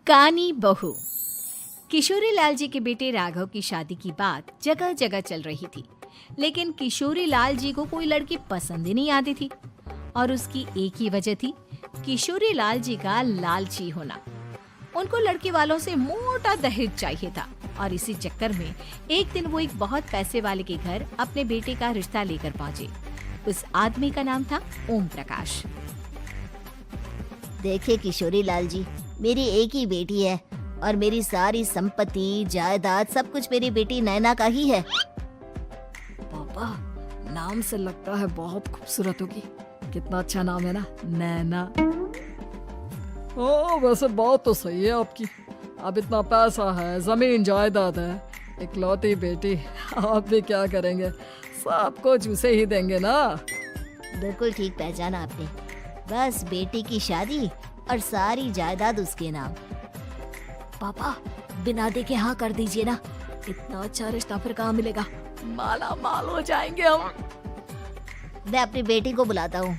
कानी बहू। किशोरी लाल जी के बेटे राघव की शादी की बात जगह जगह चल रही थी, लेकिन किशोरी लाल जी को कोई लड़की पसंद ही नहीं आती थी। और उसकी एक ही वजह थी, किशोरी लाल जी का लालची होना। उनको लड़के वालों से मोटा दहेज चाहिए था और इसी चक्कर में एक दिन वो एक बहुत पैसे वाले के घर अपने बेटे का रिश्ता लेकर पहुंचे। उस आदमी का नाम था ओम प्रकाश। देखिए किशोरी लाल जी, मेरी एक ही बेटी है और मेरी सारी संपत्ति जायदाद सब कुछ मेरी बेटी नैना का ही है। पापा, नाम से लगता है बहुत खूबसूरत होगी। कितना अच्छा नाम है ना, नैना। ओ, वैसे बात तो सही है आपकी। अब इतना पैसा है, जमीन जायदाद है, इकलौती बेटी, आप भी क्या करेंगे? सब कुछ उसे ही देंगे ना। बिल्कुल ठीक पहचाना आपने। बस बेटी की शादी और सारी जायदाद उसके नाम। पापा, बिना देखे हाँ कर दीजिए ना। इतना अच्छा रिश्ता फिर कहाँ मिलेगा? माला माल हो जाएंगे हम। मैं अपनी बेटी को बुलाता हूँ।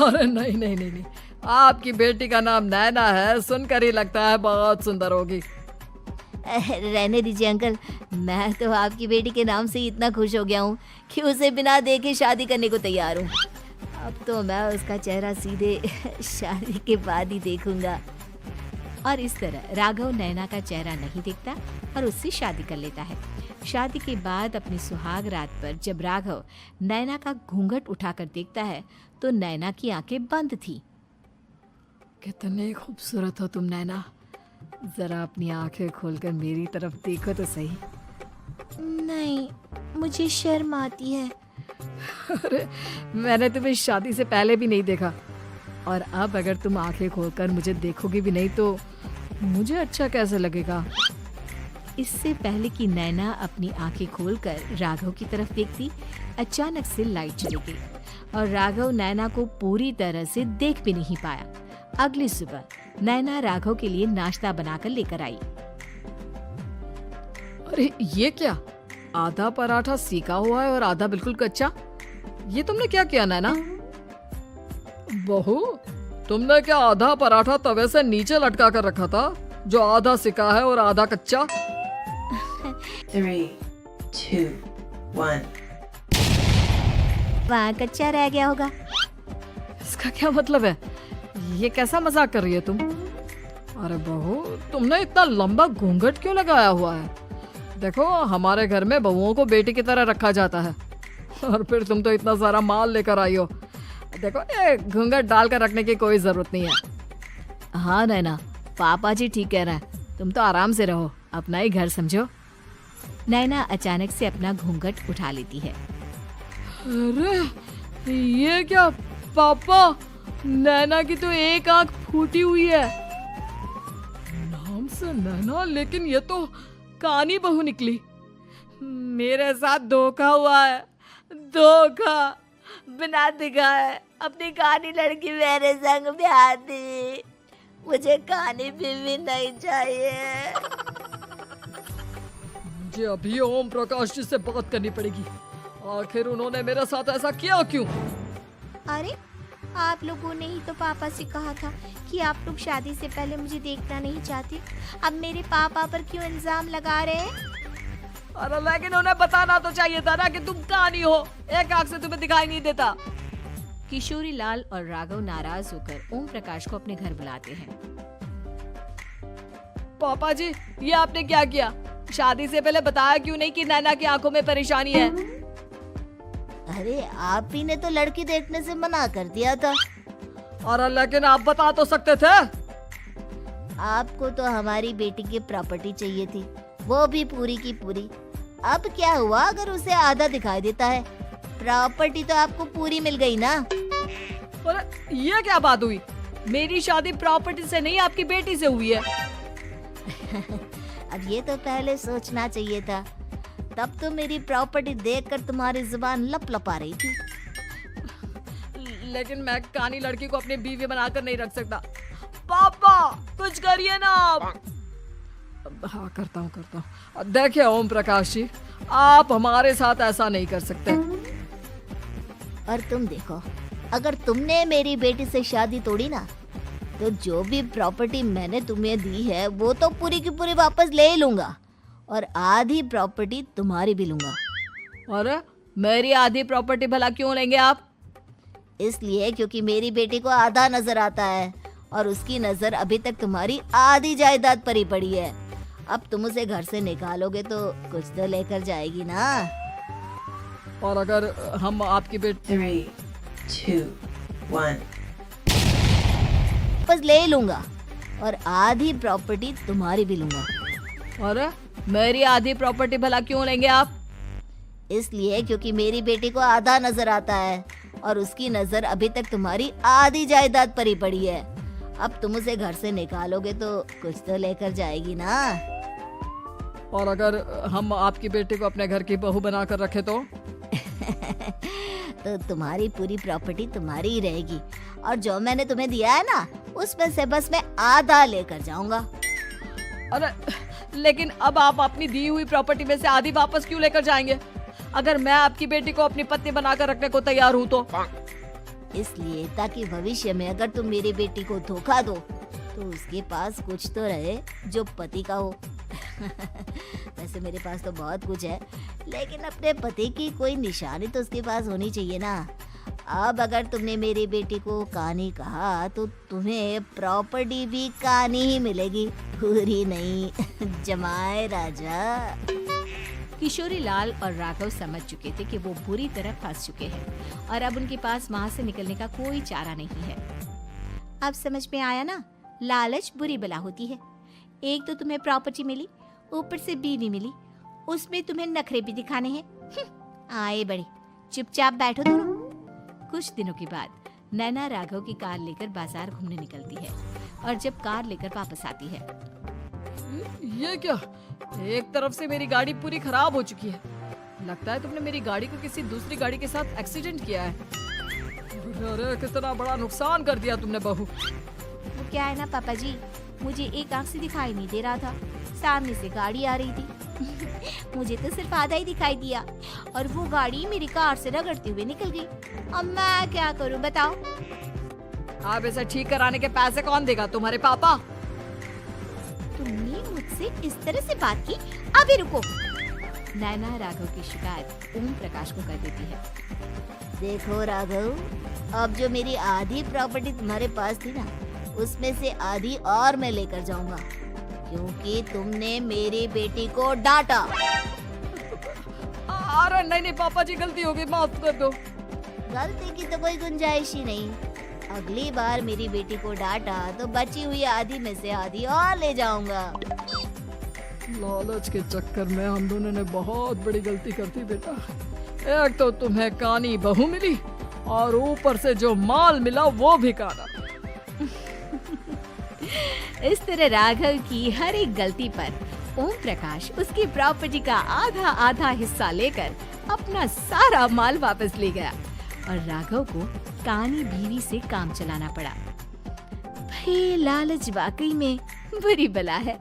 अरे नहीं नहीं नहीं नहीं, आपकी बेटी का नाम नैना है, सुनकर ही लगता है बहुत सुंदर होगी। रहने दीजिए अंकल, मैं तो आपकी बेटी के नाम से ही इतना खुश हो गया हूँ कि उसे बिना देखे शादी करने को तैयार हूँ। अब तो मैं उसका चेहरा सीधे शादी के बाद ही देखूंगा। और इस तरह राघव नैना का चेहरा नहीं देखता और उससे शादी कर लेता है। शादी के बाद अपनी सुहाग रात पर जब राघव नैना का घूंघट उठाकर देखता है तो नैना की आंखें बंद थी। कितनी खूबसूरत हो तुम नैना, जरा अपनी आंखें खोलकर मेरी तरफ देखो तो सही। नहीं, मुझे शर्म आती है। अरे, मैंने तुम्हें शादी से पहले भी नहीं देखा और अब अगर तुम आंखें खोलकर मुझे देखोगी भी नहीं तो मुझे अच्छा कैसे लगेगा? इससे पहले कि नैना अपनी आंखें खोलकर राघव की तरफ देखती, अचानक से लाइट चली गई और राघव नैना को पूरी तरह से देख भी नहीं पाया। अगली सुबह नैना राघव के लिए नाश्ता बनाकर लेकर आई। अरे ये क्या, आधा पराठा सेका हुआ है और आधा बिल्कुल कच्चा। ये तुमने क्या किया नैना? बहू, तुमने क्या आधा पराठा तवे से नीचे लटका कर रखा था जो आधा सेका है और आधा कच्चा? 3, 2, 1. वहाँ कच्चा रह गया होगा। इसका क्या मतलब है? ये कैसा मजाक कर रही है तुम? अरे बहू, तुमने इतना लंबा घूंघट क्यों लगाया हुआ है? देखो, हमारे घर में बहुओं को बेटी की तरह रखा जाता है और फिर तुम तो इतना सारा माल लेकर आई हो। देखो, ये घूंघट डालकर रखने की कोई जरूरत नहीं है। हाँ नैना, पापा जी ठीक कह रहे हैं, तुम तो आराम से रहो, अपना ही घर समझो। नैना अचानक से अपना घूंघट उठा लेती है। अरे ये क्या पापा, नैना की तो एक आंख फूटी हुई है। नाम से नैना, लेकिन ये तो कानी बहू निकली। मेरे साथ धोखा हुआ है, धोखा। बिना दिखाए अपनी कानी लड़की मेरे संग ब्याह दी। मुझे कानी बीवी नहीं चाहिए। मुझे अभी ओम प्रकाश जी से बात करनी पड़ेगी। आखिर उन्होंने मेरे साथ ऐसा किया क्यों? अरे, आप लोगों ने ही तो पापा से कहा था कि आप लोग शादी से पहले मुझे देखना नहीं चाहते। अब मेरे पापा पर क्यों इल्जाम लगा रहे हैं? अरे लेकिन उन्हें बताना तो चाहिए था ना कि तुम कानी हो, एक आंख से तुम्हें दिखाई नहीं देता। किशोरी लाल और राघव नाराज होकर ओम प्रकाश को अपने घर बुलाते हैं। पापा जी, ये आपने क्या किया? शादी से पहले बताया क्यों नहीं कि नैना की आंखों में परेशानी है? अरे, आप ही ने तो लड़की देखने से मना कर दिया था। अरे लेकिन आप बता तो सकते थे। आपको तो हमारी बेटी की प्रॉपर्टी चाहिए थी, वो भी पूरी की पूरी। अब क्या हुआ अगर उसे आधा दिखाई देता है? प्रॉपर्टी तो आपको पूरी मिल गई ना। अरे ये क्या बात हुई? मेरी शादी प्रॉपर्टी से नहीं, आपकी बेटी से हुई है। अब ये तो पहले सोचना चाहिए था। तब तो मेरी प्रॉपर्टी देखकर तुम्हारी जुबान लप लपा रही थी। लेकिन मैं कानी लड़की को अपनी बीवी बनाकर नहीं रख सकता। पापा, कुछ करिए ना आप। हाँ, करता हूँ। देखिए ओम प्रकाश जी, आप हमारे साथ ऐसा नहीं कर सकते। और तुम देखो, अगर तुमने मेरी बेटी से शादी तोड़ी ना तो जो भी प्रॉपर्टी मैंने तुम्हें दी है वो तो पूरी की पूरी वापस ले ही लूंगा और आधी प्रॉपर्टी तुम्हारी भी लूंगा। अरे मेरी आधी प्रॉपर्टी भला क्यों लेंगे आप? इसलिए क्योंकि मेरी बेटी को आधा नजर आता है और उसकी नजर अभी तक तुम्हारी आधी जायदाद पर ही पड़ी है। अब तुम उसे घर से निकालोगे तो कुछ तो लेकर जाएगी ना। और अगर हम आपकी बेटी 3, 2, 1. बस ले ही लूंगा और आधी प्रॉपर्टी तुम्हारी भी लूंगा। अरे मेरी आधी प्रॉपर्टी भला क्यों लेंगे आप? इसलिए क्योंकि मेरी बेटी को आधा नजर आता है और उसकी नजर अभी तक तुम्हारी आधी जायदाद पर ही पड़ी है। अब तुम उसे घर से निकालोगे तो कुछ तो लेकर जाएगी ना। और अगर हम आपकी बेटी को अपने घर की बहू बनाकर रखे तो? तो तुम्हारी पूरी प्रॉपर्टी तुम्हारी ही रहेगी और जो मैंने तुम्हें दिया है ना उसमें से बस मैं आधा लेकर जाऊंगा। अरे लेकिन अब आप अपनी दी हुई प्रॉपर्टी में से आधी वापस क्यों लेकर जाएंगे? अगर मैं आपकी बेटी को अपनी पत्नी बनाकर रखने को तैयार हूँ तो? इसलिए ताकि भविष्य में अगर तुम मेरी बेटी को धोखा दो तो उसके पास कुछ तो रहे जो पति का हो। वैसे मेरे पास तो बहुत कुछ है लेकिन अपने पति की कोई निशानी तो उसके पास होनी चाहिए ना। अब अगर तुमने मेरी बेटी को कानी कहा तो तुम्हें प्रॉपर्टी भी कानी ही मिलेगी, पूरी नहीं। जमाए राजा। किशोरी लाल और राघव समझ चुके थे कि वो बुरी तरह फंस चुके हैं और अब उनके पास वहां से निकलने का कोई चारा नहीं है। अब समझ में आया ना, लालच बुरी बला होती है। एक तो तुम्हें प्रॉपर्टी मिली, ऊपर से बीवी मिली, उसमें तुम्हें नखरे भी दिखाने हैं। आए बड़े, चुपचाप बैठो दोनों। कुछ दिनों के बाद नैना राघव की कार लेकर बाजार घूमने निकलती है और जब कार लेकर वापस आती है, ये क्या? एक तरफ से मेरी गाड़ी पूरी खराब हो चुकी है। लगता है तुमने मेरी गाड़ी को किसी दूसरी गाड़ी के साथ एक्सीडेंट किया है। अरे कितना बड़ा नुकसान कर दिया तुमने बहू। वो क्या है ना पापा जी, मुझे एक आंख से दिखाई नहीं दे रहा था, सामने से गाड़ी आ रही थी। मुझे तो सिर्फ आधा ही दिखाई दिया और वो गाड़ी मेरी कार से रगड़ते हुए निकल गई। अब मैं क्या करूं बताओ? आप इसे ठीक कराने के पैसे कौन देगा? तुम्हारे पापा। तुमने मुझसे इस तरह से बात की? अभी रुको। नैना राघव की शिकायत ओम प्रकाश को कर देती है। देखो राघव, अब जो मेरी आधी प्रॉपर्टी तुम्हारे पास थी ना उसमें से आधी और मैं लेकर जाऊंगा क्योंकि तुमने मेरी बेटी को डांटा। अरे नहीं पापा जी, गलती हो गई, माफ कर दो। गलती की तो कोई गुंजाइश ही नहीं। अगली बार मेरी बेटी को डांटा तो बची हुई आधी में से आधी और ले जाऊंगा। लालच के चक्कर में हम दोनों ने बहुत बड़ी गलती कर दी बेटा। एक तो तुम्हें कानी बहू मिली और ऊपर से जो माल मिला वो भी काना। इस तरह राघव की हर एक गलती पर ओम प्रकाश उसकी प्रॉपर्टी का आधा आधा हिस्सा लेकर अपना सारा माल वापस ले गया और राघव को कानी बीवी से काम चलाना पड़ा। भाई लालच वाकई में बुरी बला है।